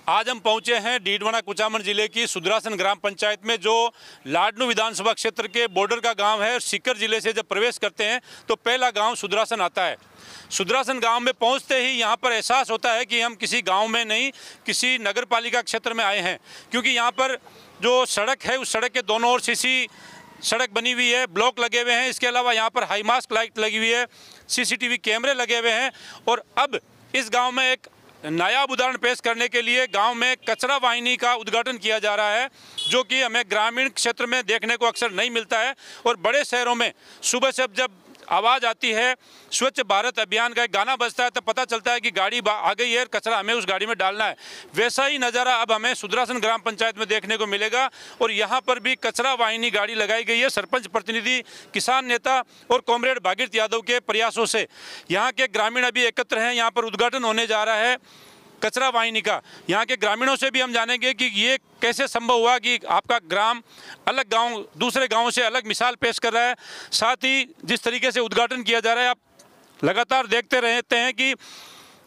आज हम पहुंचे हैं डीडवाना कुचामन जिले की सुदरासन ग्राम पंचायत में, जो लाडनू विधानसभा क्षेत्र के बॉर्डर का गांव है। सीकर जिले से जब प्रवेश करते हैं तो पहला गांव सुदरासन आता है। सुदरासन गांव में पहुंचते ही यहां पर एहसास होता है कि हम किसी गांव में नहीं, किसी नगर पालिका क्षेत्र में आए हैं, क्योंकि यहां पर जो सड़क है उस सड़क के दोनों ओर सीसी सड़क बनी हुई है, ब्लॉक लगे हुए हैं। इसके अलावा यहाँ पर हाई मास्क लाइट लगी हुई है, सीसीटीवी कैमरे लगे हुए हैं। और अब इस गांव में एक नायाब उदाहरण पेश करने के लिए गांव में कचरा वाहिनी का उद्घाटन किया जा रहा है, जो कि हमें ग्रामीण क्षेत्र में देखने को अक्सर नहीं मिलता है। और बड़े शहरों में सुबह से जब आवाज़ आती है, स्वच्छ भारत अभियान का एक गाना बजता है, तो पता चलता है कि गाड़ी आ गई है, कचरा हमें उस गाड़ी में डालना है। वैसा ही नज़ारा अब हमें सुदरासन ग्राम पंचायत में देखने को मिलेगा। और यहाँ पर भी कचरा वाहिनी गाड़ी लगाई गई है। सरपंच प्रतिनिधि, किसान नेता और कॉमरेड भागीरथ यादव के प्रयासों से यहाँ के ग्रामीण अभी एकत्र हैं। यहाँ पर उद्घाटन होने जा रहा है कचरा वाहिनी का। यहाँ के ग्रामीणों से भी हम जानेंगे कि ये कैसे संभव हुआ कि आपका ग्राम अलग गांव दूसरे गांवों से अलग मिसाल पेश कर रहा है। साथ ही जिस तरीके से उद्घाटन किया जा रहा है, आप लगातार देखते रहते हैं कि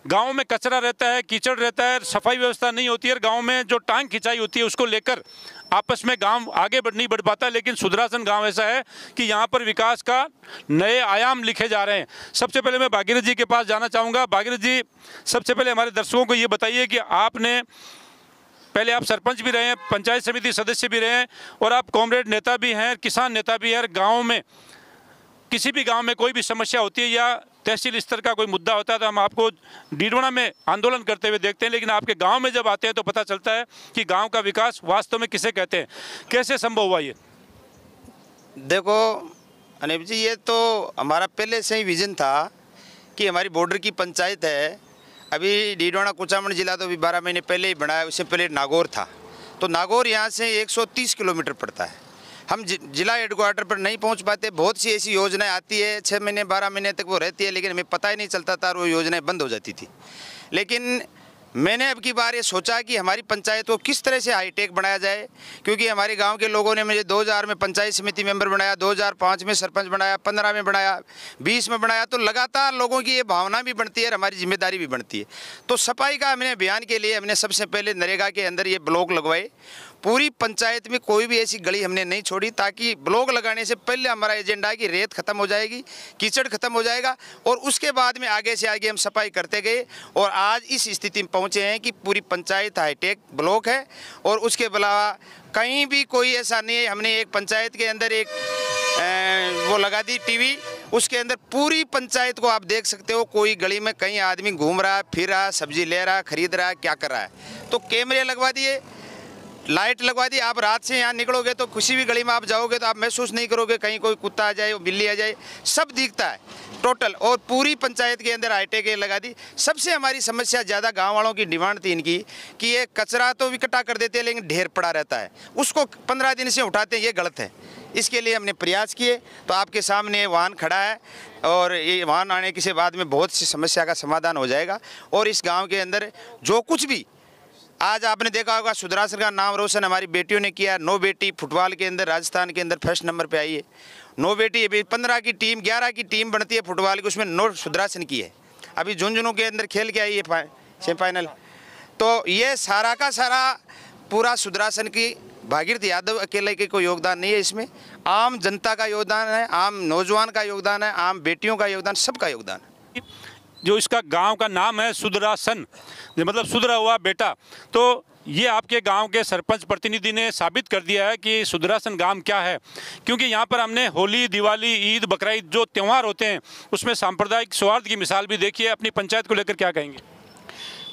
गांव में कचरा रहता है, कीचड़ रहता है, सफाई व्यवस्था नहीं होती है। गांव में जो टांग खिंचाई होती है उसको लेकर आपस में गांव आगे नहीं बढ़ पाता। लेकिन सुदरासन गांव ऐसा है कि यहां पर विकास का नए आयाम लिखे जा रहे हैं। सबसे पहले मैं भागीरथ जी के पास जाना चाहूँगा। भागीरथ जी, सबसे पहले हमारे दर्शकों को ये बताइए कि आपने पहले आप सरपंच भी रहे हैं, पंचायत समिति सदस्य भी रहे हैं, और आप कॉमरेड नेता भी हैं, किसान नेता भी हैं। गाँव में किसी भी गांव में कोई भी समस्या होती है या तहसील स्तर का कोई मुद्दा होता है तो हम आपको डीडवाना में आंदोलन करते हुए देखते हैं, लेकिन आपके गांव में जब आते हैं तो पता चलता है कि गांव का विकास वास्तव में किसे कहते हैं। कैसे संभव हुआ ये? देखो अनिप जी, ये तो हमारा पहले से ही विजन था कि हमारी बॉर्डर की पंचायत है। अभी डीडवाना कुचामन जिला तो अभी 12 महीने पहले ही बना है। उससे पहले नागौर था, तो नागौर यहाँ से 130 किलोमीटर पड़ता है। हम जिला हेडक्वार्टर पर नहीं पहुंच पाते। बहुत सी ऐसी योजनाएं आती है, 6 महीने 12 महीने तक वो रहती है, लेकिन हमें पता ही नहीं चलता था और वो योजनाएं बंद हो जाती थी। लेकिन मैंने अब की बार ये सोचा कि हमारी पंचायत को किस तरह से हाईटेक बनाया जाए, क्योंकि हमारे गांव के लोगों ने मुझे 2000 में पंचायत समिति मेंबर बनाया, 2005 में सरपंच बनाया, 15 में बनाया, 20 में बनाया। तो लगातार लोगों की ये भावना भी बढ़ती है और हमारी जिम्मेदारी भी बढ़ती है। तो सफाई का हमने अभियान के लिए हमने सबसे पहले नरेगा के अंदर ये ब्लॉक लगवाए। पूरी पंचायत में कोई भी ऐसी गली हमने नहीं छोड़ी, ताकि ब्लॉक लगाने से पहले हमारा एजेंडा है कि रेत खत्म हो जाएगी, कीचड़ खत्म हो जाएगा, और उसके बाद में आगे से आगे हम सफाई करते गए। और आज इस स्थिति में पहुंचे हैं कि पूरी पंचायत हाईटेक ब्लॉक है। और उसके अलावा कहीं भी कोई ऐसा नहीं है। हमने एक पंचायत के अंदर एक वो लगा दी टीवी, उसके अंदर पूरी पंचायत को आप देख सकते हो। कोई गली में कहीं आदमी घूम रहा है, फिर रहा, सब्जी ले रहा, खरीद रहा है, क्या कर रहा है। तो कैमरे लगवा दिए, लाइट लगवा दी। आप रात से यहाँ निकलोगे तो किसी भी गली में आप जाओगे तो आप महसूस नहीं करोगे कहीं कोई कुत्ता आ जाए, बिल्ली आ जाए, सब दिखता है टोटल। और पूरी पंचायत के अंदर हाईटेक लगा दी। सबसे हमारी समस्या ज़्यादा गांव वालों की डिमांड थी इनकी कि ये कचरा तो इकट्ठा कर देते हैं लेकिन ढेर पड़ा रहता है, उसको 15 दिन से उठाते हैं, ये गलत है। इसके लिए हमने प्रयास किए। तो आपके सामने वाहन खड़ा है और ये वाहन आने के बाद में बहुत सी समस्या का समाधान हो जाएगा। और इस गाँव के अंदर जो कुछ भी आज आपने देखा होगा, सुदरासन का नाम रोशन हमारी बेटियों ने किया। 9 बेटी फुटबॉल के अंदर राजस्थान के अंदर फर्स्ट नंबर पे आई है। 9 बेटी, अभी 15 की टीम 11 की टीम बनती है फुटबॉल की, उसमें 9 सुदरासन की है। अभी झुंझुनू के अंदर खेल के आई है सेमीफाइनल। तो ये सारा का सारा पूरा सुदरासन की भागीरथ यादव अकेले के कोई योगदान नहीं है। इसमें आम जनता का योगदान है, आम नौजवान का योगदान है, आम बेटियों का योगदान, सबका योगदान है। जो इसका गांव का नाम है सुदरासन, मतलब सुधरा हुआ बेटा, तो ये आपके गांव के सरपंच प्रतिनिधि ने साबित कर दिया है कि सुदरासन गांव क्या है। क्योंकि यहाँ पर हमने होली, दिवाली, ईद, बकरीद जो त्यौहार होते हैं उसमें सांप्रदायिक सौहार्द की मिसाल भी देखी है। अपनी पंचायत को लेकर क्या कहेंगे?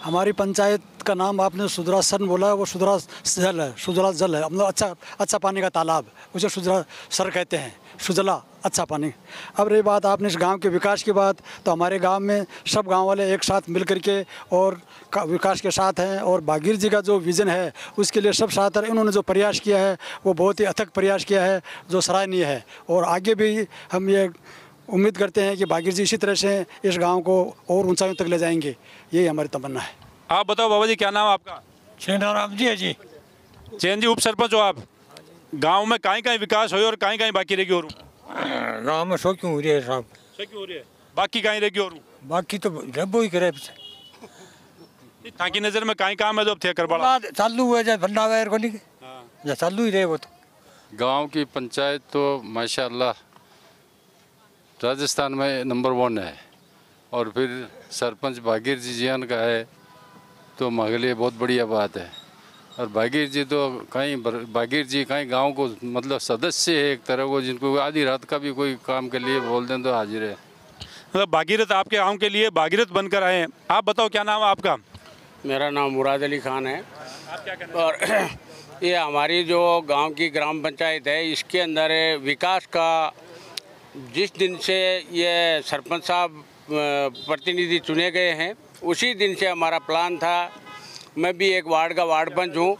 हमारी पंचायत का नाम आपने सुदरासन बोला, वो सुदरा जल है, सुजला जल है, मतलब अच्छा पानी का तालाब, उसे सुजला सर कहते हैं, सुजला अच्छा पानी। अब रही बात आपने इस गांव के विकास की बात, तो हमारे गांव में सब गांव वाले एक साथ मिल करके और विकास के साथ हैं। और भागीरथ जी का जो विज़न है उसके लिए सब साथ हैं। इन्होंने जो प्रयास किया है वो बहुत ही अथक प्रयास किया है, जो सराहनीय है। और आगे भी हम ये उम्मीद करते हैं कि भागीरथ जी इसी तरह से इस गांव को और ऊंचाइयों तक ले जाएंगे, यही हमारी तमन्ना है। आप बताओ बाबा जी, क्या नाम आपका? चैन जी है जी। चैन जी, उप सरपंच हो आप। गांव में कहीं विकास हो और कहीं बाकी रहेगी? और गाँव में शो क्यों हो रही है साहब? शो क्यों हो रही है? बाकी कहीं रहेगी? और बाकी तो रबो ही करे। ताकि नज़र में काई काम है जो अब थे करवाला बाद चालू हुए जाए भंडा वायर को नहीं या चालू ही रहे वो तो। गांव की पंचायत तो माशाल्लाह राजस्थान में नंबर 1 है और फिर सरपंच भागीर जी जियान का है तो हमारे लिए बहुत बढ़िया बात है। और भागीर जी तो कहीं गांव को मतलब सदस्य है एक तरह को, जिनको आधी रात का भी कोई काम के लिए बोल दें तो हाजिर है। मतलब भागीरथ आपके गांव के लिए भागीरथ बनकर आए हैं। आप बताओ क्या नाम है आपका? मेरा नाम मुराद अली खान है। आप क्या कहना और ये हमारी जो गांव की ग्राम पंचायत है, इसके अंदर विकास का जिस दिन से ये सरपंच साहब प्रतिनिधि चुने गए हैं उसी दिन से हमारा प्लान था। मैं भी एक वार्ड का वार्ड पंच हूँ,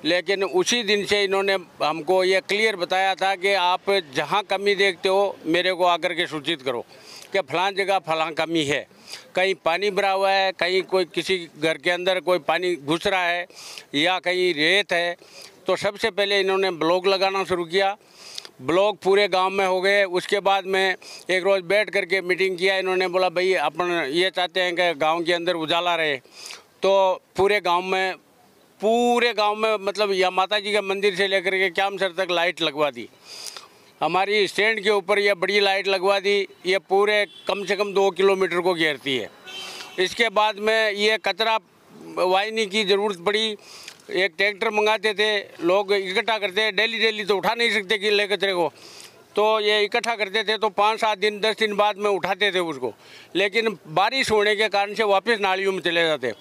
लेकिन उसी दिन से इन्होंने हमको ये क्लियर बताया था कि आप जहाँ कमी देखते हो मेरे को आकर के सूचित करो कि फलां जगह फलां कमी है, कहीं पानी भरा हुआ है, कहीं कोई किसी घर के अंदर कोई पानी घुस रहा है या कहीं रेत है। तो सबसे पहले इन्होंने ब्लॉक लगाना शुरू किया। ब्लॉक पूरे गांव में हो गए। उसके बाद में एक रोज़ बैठ करके मीटिंग किया। इन्होंने बोला भाई अपन ये चाहते हैं कि गांव के अंदर उजाला रहे, तो पूरे गांव में मतलब या माता जी के मंदिर से लेकर के क्यामसर तक लाइट लगवा दी। हमारी स्टैंड के ऊपर ये बड़ी लाइट लगवा दी। ये पूरे कम से कम 2 किलोमीटर को घेरती है। इसके बाद में ये कचरा वाहिनी की ज़रूरत पड़ी। एक ट्रैक्टर मंगाते थे, लोग इकट्ठा करते, डेली तो उठा नहीं सकते गीले कचरे को, तो ये इकट्ठा करते थे तो 5-7 दिन 10 दिन बाद में उठाते थे उसको, लेकिन बारिश होने के कारण से वापस नालियों में चले जाते।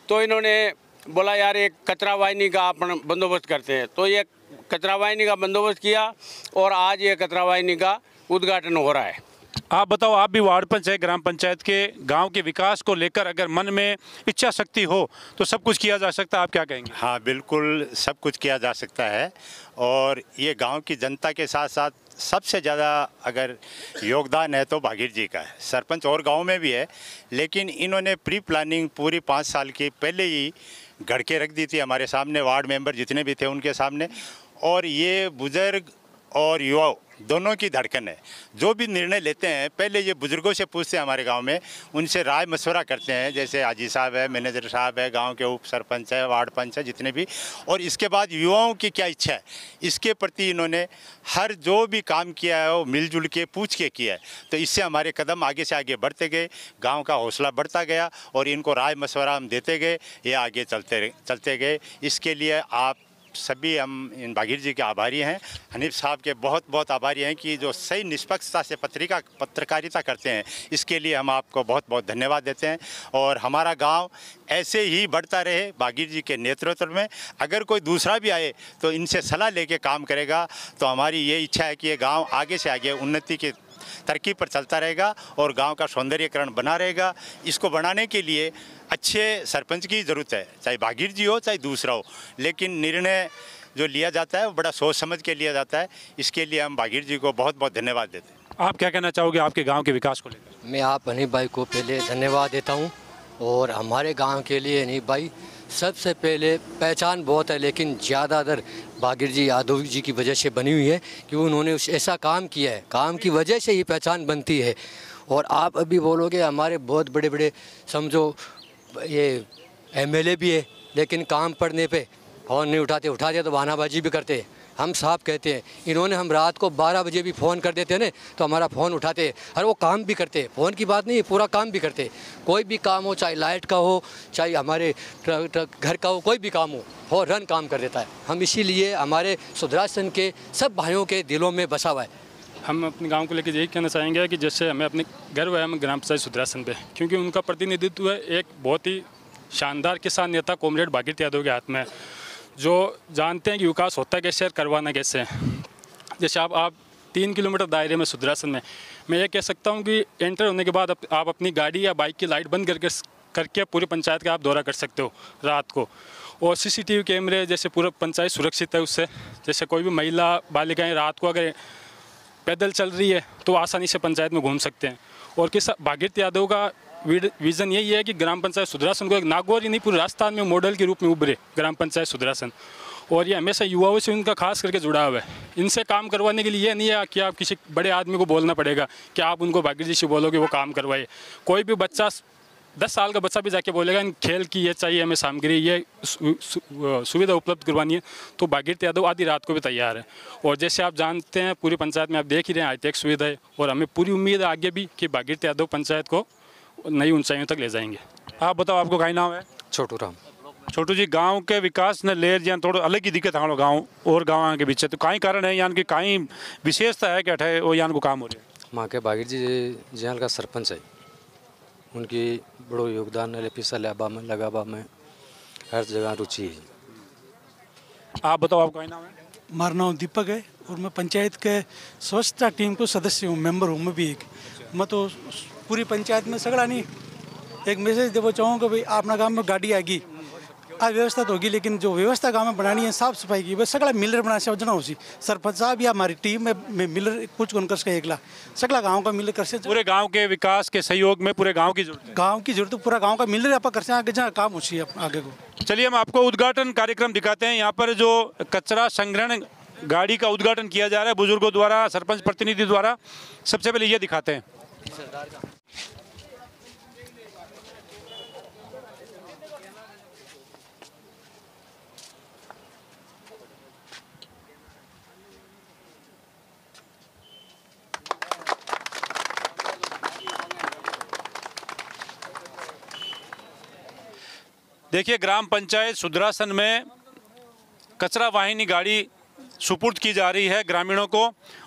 तो इन्होंने बोला यार एक कचरा वाहिनी का अपन बंदोबस्त करते हैं। तो ये कचरा वाहिनी का बंदोबस्त किया और आज ये कचरा वाहिनी का उद्घाटन हो रहा है। आप बताओ, आप भी वार्ड पंच है ग्राम पंचायत के, गांव के विकास को लेकर अगर मन में इच्छा शक्ति हो तो सब कुछ किया जा सकता है, आप क्या कहेंगे? हाँ बिल्कुल, सब कुछ किया जा सकता है। और ये गांव की जनता के साथ साथ सबसे ज़्यादा अगर योगदान है तो भागीर जी का है। सरपंच और गांव में भी है, लेकिन इन्होंने प्री प्लानिंग पूरी 5 साल की पहले ही गढ़ के रख दी थी हमारे सामने, वार्ड मेंबर जितने भी थे उनके सामने। और ये बुज़ुर्ग और युवा दोनों की धड़कन है। जो भी निर्णय लेते हैं पहले ये बुज़ुर्गों से पूछते हैं, हमारे गांव में उनसे राय मशवरा करते हैं, जैसे हाजी साहब है, मैनेजर साहब है, गांव के उप सरपंच है, वार्ड पंच है, जितने भी। और इसके बाद युवाओं की क्या इच्छा है इसके प्रति इन्होंने हर जो भी काम किया है वो मिलजुल के पूछ के किया है। तो इससे हमारे कदम आगे से आगे बढ़ते गए, गाँव का हौसला बढ़ता गया और इनको राय मशवरा हम देते गए, ये आगे चलते गए। इसके लिए आप सभी हम इन भागीर जी के आभारी हैं। हनीफ साहब के बहुत बहुत आभारी हैं कि जो सही निष्पक्षता से पत्रकारिता करते हैं, इसके लिए हम आपको बहुत बहुत धन्यवाद देते हैं। और हमारा गांव ऐसे ही बढ़ता रहे भागीर जी के नेतृत्व में। अगर कोई दूसरा भी आए तो इनसे सलाह लेके काम करेगा, तो हमारी ये इच्छा है कि ये गाँव आगे से आगे उन्नति के तरक्की पर चलता रहेगा और गांव का सौंदर्यीकरण बना रहेगा। इसको बनाने के लिए अच्छे सरपंच की ज़रूरत है, चाहे भागीर जी हो चाहे दूसरा हो, लेकिन निर्णय जो लिया जाता है वो बड़ा सोच समझ के लिया जाता है। इसके लिए हम भागीर जी को बहुत बहुत धन्यवाद देते हैं। आप क्या कहना चाहोगे आपके गांव के विकास को लेकर? मैं आप हनीफ भाई को पहले धन्यवाद देता हूं। और हमारे गांव के लिए हनीफ भाई सबसे पहले पहचान बहुत है, लेकिन ज़्यादातर भागीर जी यादव जी की वजह से बनी हुई है कि उन्होंने ऐसा काम किया है, काम की वजह से ही पहचान बनती है। और आप अभी बोलोगे हमारे बहुत बड़े बड़े समझो ये एमएलए भी है, लेकिन काम पड़ने पे फ़ोन नहीं उठाते तो बहानाबाजी भी करते हैं। हम साफ कहते हैं, इन्होंने हम रात को 12 बजे भी फ़ोन कर देते हैं ना तो हमारा फ़ोन उठाते हैं और वो काम भी करते हैं। फ़ोन की बात नहीं है, पूरा काम भी करते हैं। कोई भी काम हो, चाहे लाइट का हो, चाहे हमारे घर का हो, कोई भी काम हो रन काम कर देता है। हम इसीलिए हमारे सुधरासन के सब भाइयों के दिलों में बसा हुआ है। हम अपने गांव को लेकर यही कहना चाहेंगे कि जैसे हमें अपने गर्व है हम ग्राम पंचायत सुधरासन पे, क्योंकि उनका प्रतिनिधित्व है एक बहुत ही शानदार किसान नेता कॉमरेड भागीर यादव के हाथ में, जो जानते हैं कि विकास होता है कैसे और करवाना कैसे है। जैसे आप 3 किलोमीटर दायरे में सुधरासन में, मैं ये कह सकता हूँ कि एंटर होने के बाद आप अपनी गाड़ी या बाइक की लाइट बंद करके पूरी पंचायत का आप दौरा कर सकते हो रात को। और CCTV कैमरे जैसे पूरा पंचायत सुरक्षित है उससे। जैसे कोई भी महिला बालिकाएँ रात को अगर पैदल चल रही है तो आसानी से पंचायत में घूम सकते हैं। और भागीर यादव का विज़न यही है कि ग्राम पंचायत सुधरासन को एक नागौर ही नहीं पूरे राजस्थान में मॉडल के रूप में उभरे ग्राम पंचायत सुधरासन। और ये हमेशा युवाओं से उनका खास करके जुड़ा हुआ है। इनसे काम करवाने के लिए ये नहीं है कि आप किसी बड़े आदमी को बोलना पड़ेगा कि आप उनको भागीर जी से बोलोगे वो काम करवाए। कोई भी बच्चा 10 साल का बच्चा भी जाके बोलेगा इन खेल की ये चाहिए हमें सामग्री, ये सुविधा उपलब्ध करवानी है, तो भागीरथी यादव आधी रात को भी तैयार है। और जैसे आप जानते हैं पूरी पंचायत में आप देख ही रहे हैं हाईटेक सुविधा है, और हमें पूरी उम्मीद है आगे भी कि भागीरथी यादव पंचायत को नई ऊंचाइयों तक ले जाएंगे। आप बताओ, आपको कहीं नाम है? छोटू राम। छोटू जी, गांव के विकास ने लेर या थोड़ा अलग ही दिक्कत हाणो गांव और गाँव के बीच, तो कहीं कारण है यानी कि कहीं विशेषता है कि अठे वो यान को काम हो रहा है? माँ के भागीरथी जियाल का सरपंच है, उनकी बड़ो योगदान है, पिसा लाबा में लगाबा में हर जगह रुचि है। आप बताओ, आपका नाम है? हमारा नाम दीपक है और मैं पंचायत के स्वच्छता टीम को सदस्य हूँ, मेंबर हूँ मैं भी एक। मैं तो पूरी पंचायत में सगड़ा नहीं एक मैसेज देना चाहूँगा भाई अपना गाँव में गाड़ी आएगी, आज व्यवस्था तो होगी, लेकिन जो व्यवस्था गाँव में बनानी है साफ सफाई की, बस सगड़ा मिलर बना से वजना होगी। सरपंच साहब या हमारी टीम में मिलर कुछ उनकर का एकला सगड़ा गाँव का मिलर कर से पूरे गांव के विकास के सहयोग में पूरे गांव की जरूरत है। गाँव की जरूरत पूरा गाँव का मिलर आप कर से आगे जहाँ काम होती है आगे को। चलिए हम आपको उद्घाटन कार्यक्रम दिखाते हैं। यहाँ पर जो कचरा संग्रहण गाड़ी का उद्घाटन किया जा रहा है बुजुर्गों द्वारा, सरपंच प्रतिनिधि द्वारा। सबसे पहले ये दिखाते हैं। देखिए, ग्राम पंचायत सुदरासन में कचरा वाहिनी गाड़ी सुपुर्द की जा रही है ग्रामीणों को,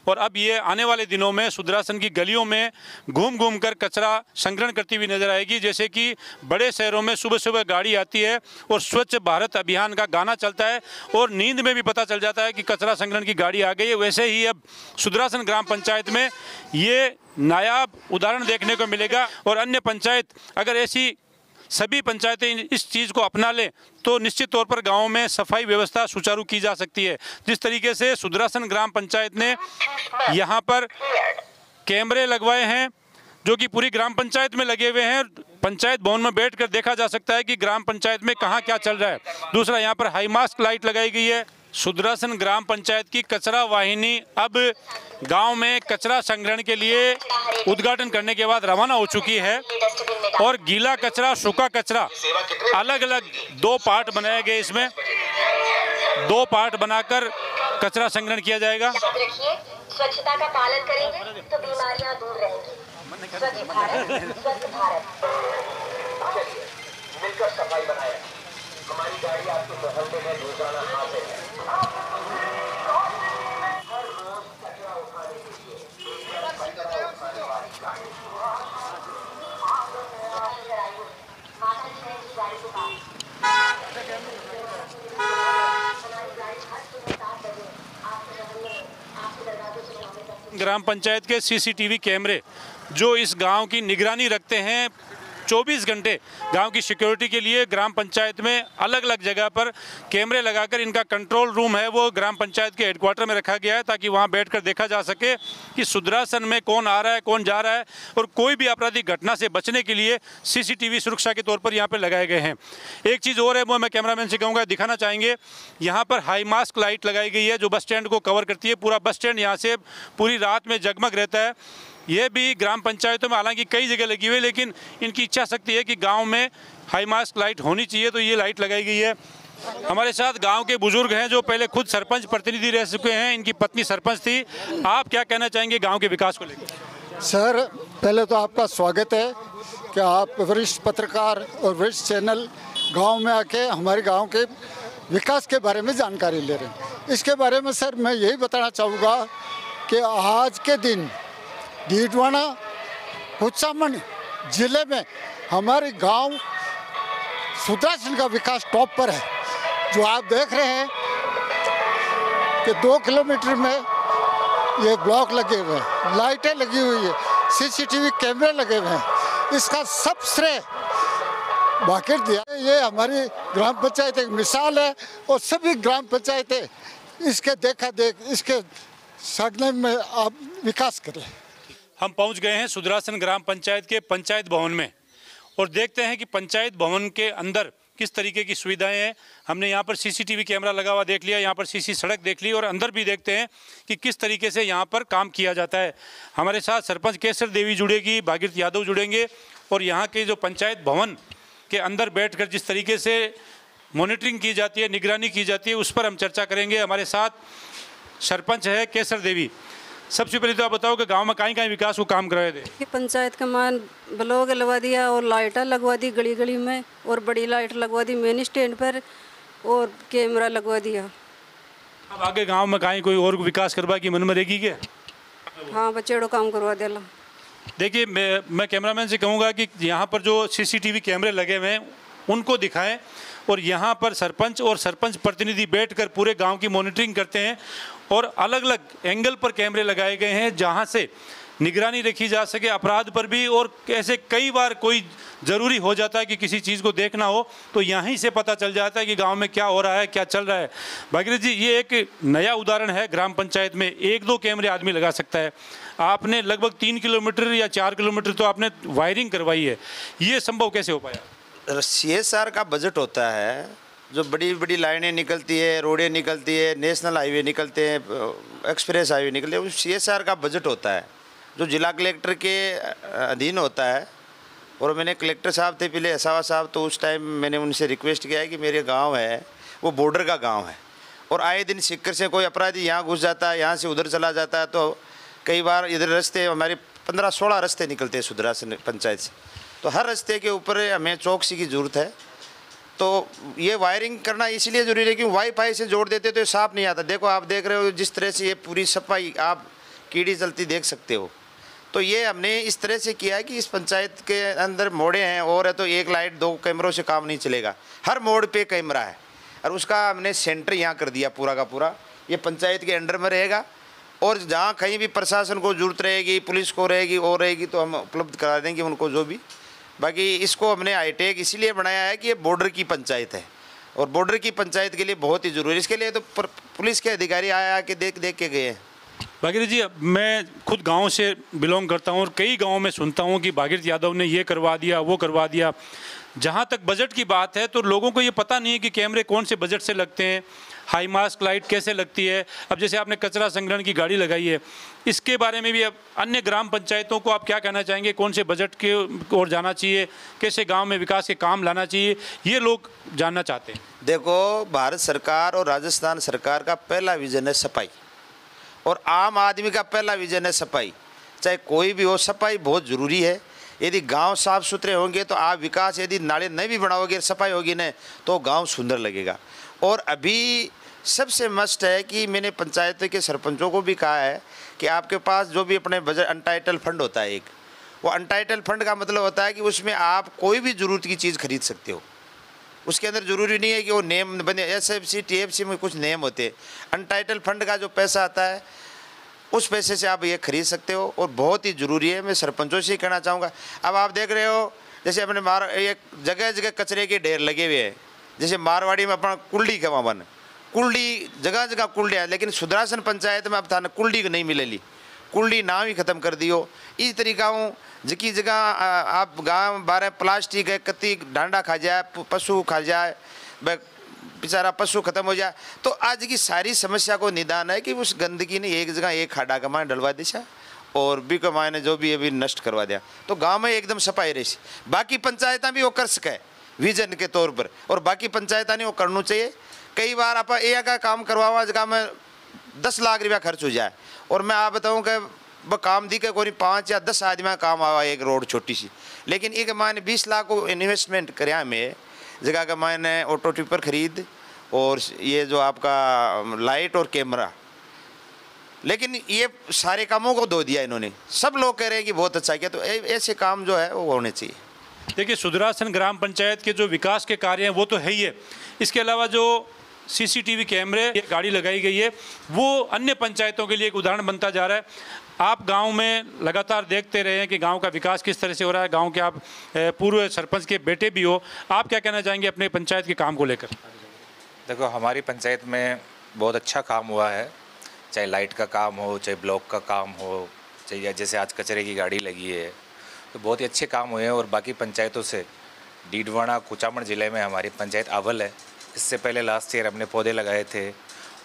और अब ये आने वाले दिनों में सुदरासन की गलियों में घूम घूम कर कचरा संग्रहण करती हुई नजर आएगी। जैसे कि बड़े शहरों में सुबह सुबह गाड़ी आती है और स्वच्छ भारत अभियान का गाना चलता है और नींद में भी पता चल जाता है कि कचरा संग्रहण की गाड़ी आ गई है, वैसे ही अब सुदरासन ग्राम पंचायत में ये नायाब उदाहरण देखने को मिलेगा। और अन्य पंचायत अगर ऐसी सभी पंचायतें इस चीज़ को अपना लें तो निश्चित तौर पर गाँव में सफाई व्यवस्था सुचारू की जा सकती है। जिस तरीके से सुदरासन ग्राम पंचायत ने यहाँ पर कैमरे लगवाए हैं जो कि पूरी ग्राम पंचायत में लगे हुए हैं, पंचायत भवन में बैठकर देखा जा सकता है कि ग्राम पंचायत में कहाँ क्या चल रहा है। दूसरा, यहाँ पर हाई मास्क लाइट लगाई गई है। सुदरासन ग्राम पंचायत की कचरा वाहिनी अब गांव में कचरा संग्रहण के लिए उद्घाटन करने के बाद रवाना हो चुकी है, और गीला कचरा, सूखा कचरा अलग अलग 2 पार्ट बनाए गए। इसमें 2 पार्ट बनाकर कचरा संग्रहण किया जाएगा। स्वच्छता का पालन करेंगे तो बीमारियां दूर रहेंगी। स्वच्छ भारत, स्वच्छ भारत। मिलकर सफाई बनाए। हमारी गाड़ी आपके मोहल्ले में रोजाना हाजिर है। हर रोज कचरा उठाने के लिए कचरा उठाने वाली गाड़ी माता जी ने इस गाड़ी को हमारी गाड़ी हर सुबह 7 बजे आपके मोहल्ले में आपके दरवाजे से जाने तक। ग्राम पंचायत के सीसीटीवी कैमरे जो इस गांव की निगरानी रखते हैं, 24 घंटे गांव की सिक्योरिटी के लिए ग्राम पंचायत में अलग अलग जगह पर कैमरे लगाकर इनका कंट्रोल रूम है वो ग्राम पंचायत के हेडक्वार्टर में रखा गया है, ताकि वहां बैठकर देखा जा सके कि सुदरासन में कौन आ रहा है, कौन जा रहा है, और कोई भी आपराधिक घटना से बचने के लिए सीसीटीवी सुरक्षा के तौर पर यहाँ पर लगाए गए हैं। एक चीज़ और है, वो मैं कैमरामैन से कहूँगा दिखाना चाहेंगे। यहाँ पर हाई मास्क लाइट लगाई गई है जो बस स्टैंड को कवर करती है। पूरा बस स्टैंड यहाँ से पूरी रात में जगमग रहता है। ये भी ग्राम पंचायतों में हालांकि कई जगह लगी हुई है, लेकिन इनकी इच्छा शक्ति है कि गांव में हाई मास्क लाइट होनी चाहिए, तो ये लाइट लगाई गई है। हमारे साथ गांव के बुजुर्ग हैं जो पहले खुद सरपंच प्रतिनिधि रह चुके हैं, इनकी पत्नी सरपंच थी। आप क्या कहना चाहेंगे गांव के विकास को लेकर? सर, पहले तो आपका स्वागत है कि आप वरिष्ठ पत्रकार और वरिष्ठ चैनल गाँव में आके हमारे गाँव के विकास के बारे में जानकारी ले रहे हैं। इसके बारे में सर मैं यही बताना चाहूँगा कि आज के दिन डीडवाना कुचामन जिले में हमारे गांव सुदरासन का विकास टॉप पर है। जो आप देख रहे हैं कि 2 किलोमीटर में ये ब्लॉक लगे हुए हैं, लाइटें लगी हुई है, सीसीटीवी कैमरे लगे हुए हैं। इसका सब श्रेय भागीरथी दिया। ये हमारी ग्राम पंचायत एक मिसाल है और सभी ग्राम पंचायतें इसके देखा देख इसके साधने में आप विकास करें। हम पहुंच गए हैं सुदरासन ग्राम पंचायत के पंचायत भवन में और देखते हैं कि पंचायत भवन के अंदर किस तरीके की सुविधाएं हैं। हमने यहाँ पर सीसीटीवी कैमरा लगा हुआ देख लिया, यहाँ पर सीसी सड़क देख ली, और अंदर भी देखते हैं कि किस तरीके से यहाँ पर काम किया जाता है। हमारे साथ सरपंच केसर देवी जुड़ेगी, भागीरथी यादव जुड़ेंगे और यहाँ के जो पंचायत भवन के अंदर बैठकर जिस तरीके से मॉनिटरिंग की जाती है, निगरानी की जाती है, उस पर हम चर्चा करेंगे। हमारे साथ सरपंच है केसर देवी। सबसे पहले तो आप बताओ कि गांव में कहीं विकास को काम कराए थे? पंचायत का मान ब्लॉक लगवा दिया और लाइटें लगवा दी गली गली में, और बड़ी लाइट लगवा दी मेन स्टैंड पर, और कैमरा लगवा दिया। अब आगे गांव में कहीं कोई और विकास करवा की मन में रहेगी क्या? हाँ, बच्चेड़ो काम करवा देला। देखिए, मैं कैमरामैन से कहूँगा कि यहाँ पर जो CCTV कैमरे लगे हुए हैं उनको दिखाएं, और यहाँ पर सरपंच और सरपंच प्रतिनिधि बैठकर पूरे गांव की मॉनिटरिंग करते हैं, और अलग अलग एंगल पर कैमरे लगाए गए हैं जहाँ से निगरानी रखी जा सके अपराध पर भी। और ऐसे कई बार कोई ज़रूरी हो जाता है कि किसी चीज़ को देखना हो तो यहीं से पता चल जाता है कि गांव में क्या हो रहा है, क्या चल रहा है। भागीरथ जी, ये एक नया उदाहरण है। ग्राम पंचायत में 1-2 कैमरे आदमी लगा सकता है, आपने लगभग 3 किलोमीटर या 4 किलोमीटर तो आपने वायरिंग करवाई है। ये संभव कैसे हो पाया? CSR का बजट होता है, जो बड़ी बड़ी लाइनें निकलती है, रोडें निकलती है, नेशनल हाईवे निकलते हैं, एक्सप्रेस हाईवे निकलते हैं, उस CSR का बजट होता है जो जिला कलेक्टर के अधीन होता है। और मैंने कलेक्टर साहब थे पहले, असावा साहब, तो उस टाइम मैंने उनसे रिक्वेस्ट किया है कि मेरे गांव है वो बॉर्डर का गांव है, और आए दिन सिक्कर से कोई अपराधी यहाँ घुस जाता है, यहाँ से उधर चला जाता है, तो कई बार इधर रास्ते हमारे 15-16 रास्ते निकलते हैं सुदरासन पंचायत से, तो हर रास्ते के ऊपर हमें चौकसी की ज़रूरत है। तो ये वायरिंग करना इसलिए ज़रूरी है कि वाईफाई से जोड़ देते तो ये साफ नहीं आता। देखो, आप देख रहे हो जिस तरह से ये पूरी सफाई आप कीड़ी चलती देख सकते हो। तो ये हमने इस तरह से किया है कि इस पंचायत के अंदर मोड़े हैं और है, तो 1 लाइट 2 कैमरों से काम नहीं चलेगा, हर मोड़ पे कैमरा है, और उसका हमने सेंटर यहाँ कर दिया पूरा का पूरा। ये पंचायत के अंडर में रहेगा, और जहाँ कहीं भी प्रशासन को ज़रूरत रहेगी, पुलिस को रहेगी और रहेगी, तो हम उपलब्ध करा देंगे उनको जो भी। बाकी इसको हमने हाईटेक इसलिए बनाया है कि ये बॉर्डर की पंचायत है, और बॉर्डर की पंचायत के लिए बहुत ही ज़रूरी है। इसके लिए तो पुलिस के अधिकारी आया के देख के गए हैं। भागीरथ जी, मैं खुद गांव से बिलोंग करता हूं और कई गांवों में सुनता हूं कि भागीरथ यादव ने ये करवा दिया, वो करवा दिया। जहां तक बजट की बात है तो लोगों को ये पता नहीं है कि कैमरे कौन से बजट से लगते हैं, हाई मास्क लाइट कैसे लगती है। अब जैसे आपने कचरा संग्रहण की गाड़ी लगाई है, इसके बारे में भी अब अन्य ग्राम पंचायतों को आप क्या कहना चाहेंगे? कौन से बजट के ओर जाना चाहिए, कैसे गांव में विकास के काम लाना चाहिए, ये लोग जानना चाहते हैं। देखो, भारत सरकार और राजस्थान सरकार का पहला विजन है सफाई, और आम आदमी का पहला विजन है सफाई। चाहे कोई भी हो, सफाई बहुत ज़रूरी है। यदि गांव साफ सुथरे होंगे तो आप विकास, यदि नाले नहीं भी बनाओगे, सफाई होगी नहीं तो गांव सुंदर लगेगा। और अभी सबसे मस्ट है कि मैंने पंचायत के सरपंचों को भी कहा है कि आपके पास जो भी अपने बजट अनटाइटल फंड होता है, एक वो अनटाइटल फंड का मतलब होता है कि उसमें आप कोई भी ज़रूरत की चीज़ खरीद सकते हो। उसके अंदर ज़रूरी नहीं है कि वो नेम बने, SFC TFC में कुछ नेम होते हैं। अनटाइटल फंड का जो पैसा आता है उस पैसे से आप ये खरीद सकते हो, और बहुत ही ज़रूरी है। मैं सरपंचों से ही कहना चाहूँगा, अब आप देख रहे हो जैसे अपने एक जगह जगह कचरे के ढेर लगे हुए हैं। जैसे मारवाड़ी में अपना कुल्डी के वहाँ बन, कुल्डी जगह जगह कुल्डी है, लेकिन सुदरासन पंचायत में अब था ना कुल्डी नहीं मिलेली, कुल्डी नाम ही ख़त्म कर दियो। इस तरीका हूँ जिकी जगह आप गाँव बारे प्लास्टिक है, कत्ती डांडा खा जाए, पशु खा जाए, बेचारा पशु खत्म हो जाए। तो आज की सारी समस्या को निदान है कि उस गंदगी ने एक जगह एक खाड़ा का मायने डलवा दिया और बी का मायने जो भी अभी नष्ट करवा दिया, तो गांव में एकदम सफाई रही। बाकी पंचायत भी वो कर सके विजन के तौर पर, और बाकी पंचायत ने वो करना चाहिए। कई बार आप एक का काम करवावा जगह में 10 लाख रुपया खर्च हो जाए, और मैं आप बताऊँ कि वह काम दी के कोई 5 या 10 आदमी का काम आवा एक रोड छोटी सी, लेकिन एक मायने 20 लाख को इन्वेस्टमेंट करे हमें जगह का मायने ऑटो टिपर खरीद और ये जो आपका लाइट और कैमरा, लेकिन ये सारे कामों को दो दिया इन्होंने। सब लोग कह रहे हैं कि बहुत अच्छा किया, तो ऐसे काम जो है वो होने चाहिए। देखिए, सुदरासन ग्राम पंचायत के जो विकास के कार्य हैं वो तो है ही है, इसके अलावा जो CCTV कैमरे ये गाड़ी लगाई गई है वो अन्य पंचायतों के लिए एक उदाहरण बनता जा रहा है। आप गांव में लगातार देखते रहे हैं कि गांव का विकास किस तरह से हो रहा है। गांव के आप पूर्व सरपंच के बेटे भी हो, आप क्या कहना चाहेंगे अपने पंचायत के काम को लेकर? देखो, हमारी पंचायत में बहुत अच्छा काम हुआ है, चाहे लाइट का काम हो, चाहे ब्लॉक का काम हो, चाहे जैसे आज कचरे की गाड़ी लगी है, तो बहुत ही अच्छे काम हुए हैं। और बाकी पंचायतों से डीडवाना कुचामन ज़िले में हमारी पंचायत अव्वल है। इससे पहले लास्ट ईयर हमने पौधे लगाए थे,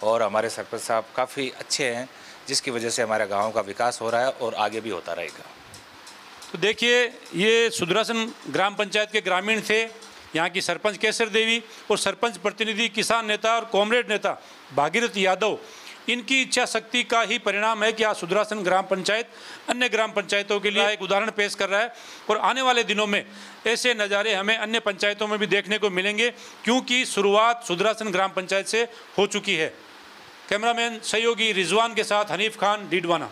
और हमारे सरपंच साहब काफ़ी अच्छे हैं, जिसकी वजह से हमारे गांव का विकास हो रहा है और आगे भी होता रहेगा। तो देखिए, ये सुदरासन ग्राम पंचायत के ग्रामीण थे, यहाँ की सरपंच केसर देवी और सरपंच प्रतिनिधि किसान नेता और कॉमरेड नेता भागीरथ यादव, इनकी इच्छा शक्ति का ही परिणाम है कि आज सुदरासन ग्राम पंचायत अन्य ग्राम पंचायतों के लिए एक उदाहरण पेश कर रहा है। और आने वाले दिनों में ऐसे नज़ारे हमें अन्य पंचायतों में भी देखने को मिलेंगे, क्योंकि शुरुआत सुदरासन ग्राम पंचायत से हो चुकी है। कैमरामैन सहयोगी रिजवान के साथ हनीफ खान, डीडवाना।